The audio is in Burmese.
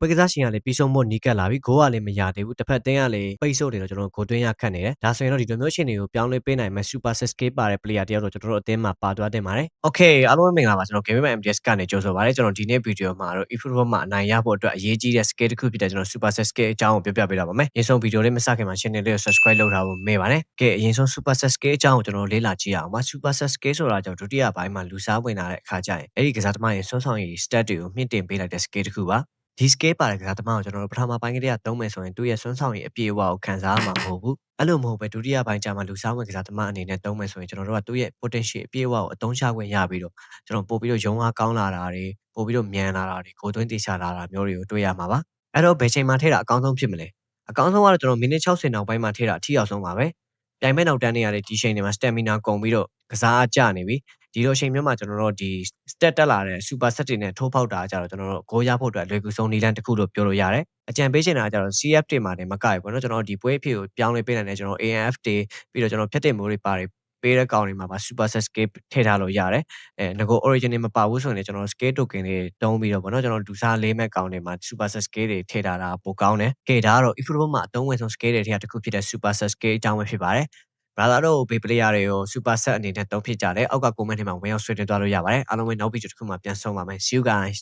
ပွဲကစားရှင်ကလည်းပြီးဆုံးဖို့နီးကပ်လာပြီဂိုးကလည်းမရသေးဘူးတစ်ဖက်တင်းကလည်းပိတ်ဆို့နေတော့ကျွန်တော်ဂိုးသွင်းရခတ်နေတယ်ဒါဆိုရင်တော့ဒီလိုမျိုးရှင်တွေကိုပြောင်းလဲပေးနိုင်မဲ့ Super Set Skill ပါတဲ့ player တယောက်တော့ကျွန်တော်တို့အသင်းမှာပါသွားတင်ပါတယ် Okay အားလုံးမင်္ဂလာပါကျွန်တော် Game MDS ကနေကြိုဆိုပါရစေကျွန်တော်ဒီနေ့ဗီဒီယိုမှာတော့ eFootball မှာအနိုင်ရဖို့အတွက်အရေးကြီးတဲ့ skill တစ်ခုဖြစ်တဲ့ကျွန်တော် Super Set Skill အကြောင်းကိုပြောပြပေးတော့ပါမယ်အရင်ဆုံးဗီဒီယိုလေးမစခင်မှာ channel လေးကို subscribe လုပ်ထားဖို့မေ့ပါတယ်ကဲအရင်ဆုံး Super Set Skill အကြောင်းကိုကျွန်တော်လေ့လာကြည့်အောင်ပါ Super Set Skill ဆိုတာကြောင့်ဒုတိယပိုင်းမှာလူစားဝင်လာတဲ့အခါကျရင်အဲ့ဒီကစားသမားရဲ့စွမ်းဆောင်ရည် stat တွေကိုမြင့်တင်ပေးလိုက်တဲ့ skill တစ်ခုပါဒီ scale ပါတဲ့ကစားသမားကိုကျွန်တော်တို့ပထမပိုင်းကလေးကသုံးမယ်ဆိုရင်သူ့ရဲ့စွမ်းဆောင်ရည်အပြည့်အဝကိုခံစားရမှာမဟုတ်ဘူးအဲ့လိုမဟုတ်ပဲဒုတိယပိုင်းကျမှလူစားဝင်ကစားသမားအနေနဲ့သုံးမယ်ဆိုရင်ကျွန်တော်တို့ကသူ့ရဲ့ potential အပြည့်အဝကိုအသုံးချခွင့်ရပြီးတော့ကျွန်တော်ပို့ပြီးတော့ရုံးအားကောင်းလာတာတွေပို့ပြီးတော့မြန်လာတာတွေကိုသွင်းတေချလာတာမျိုးတွေကိုတွေ့ရမှာပါအဲ့တော့ဘယ်ချိန်မှထဲတာအကောင်းဆုံးဖြစ်မလဲအကောင်းဆုံးကတော့ကျွန်တော်မိနစ်60နောက်ပိုင်းမှာထဲတာအထီအောင်ဆုံးပါပဲပြိုင်မဲ့နောက်တန်းနေရတဲ့ဒီချိန်တွေမှာ stamina ကုန်ပြီးတော့ကစားအားကျနေပြီဒီလိုအချိန်မျိုးမှာကျွန်တော်တို့ဒီ stat တက်လာတဲ့ super set တွေနဲ့ထိုးဖောက်တာကြတော့ကျွန်တော်တို့ဂိုးရဖို့အတွက်လွယ်ကူဆုံးနည်းလမ်းတစ်ခုလို့ပြောလို့ရတယ်အကြံပေးချင်တာကကျတော့ CF တွေမှာလည်းမကိုက်ဘူးเนาะကျွန်တော်ဒီပွဲအဖြစ်ကိုပြောင်းလဲပေးနိုင်တယ်ကျွန်တော် ANF တွေပြီးတော့ကျွန်တော်ဖြတ်တင်မိုးတွေပါတယ်ပေးတဲ့ကောင်တွေမှာပါ super set scale ထည့်ထားလို့ရတယ်ငကို origin တွေမပါဘူးဆိုရင်ကျွန်တော် scale token တွေတုံးပြီးတော့ဗောနော်ကျွန်တော်လူစားလေးမဲ့ကောင်တွေမှာ super set scale တွေထည့်ထားတာပိုကောင်းတယ်ကဲဒါကတော့ eFootball မှာအသုံးဝင်ဆုံး scale တွေထဲကတစ်ခုဖြစ်တဲ့ super set scale အကြောင်းပဲဖြစ်ပါတယ်ဘာသာတော့ဘေး player တွေကို super set အနေနဲ့သုံးဖြစ်ကြတယ်အောက်က comment ထဲမှာဝင်ရောက်ဆွေးနွေးသွားလို့ရပါတယ်အားလုံးပဲနောက်ဗီဒီယိုတစ်ခုမှာပြန်ဆုံပါမယ် see you guys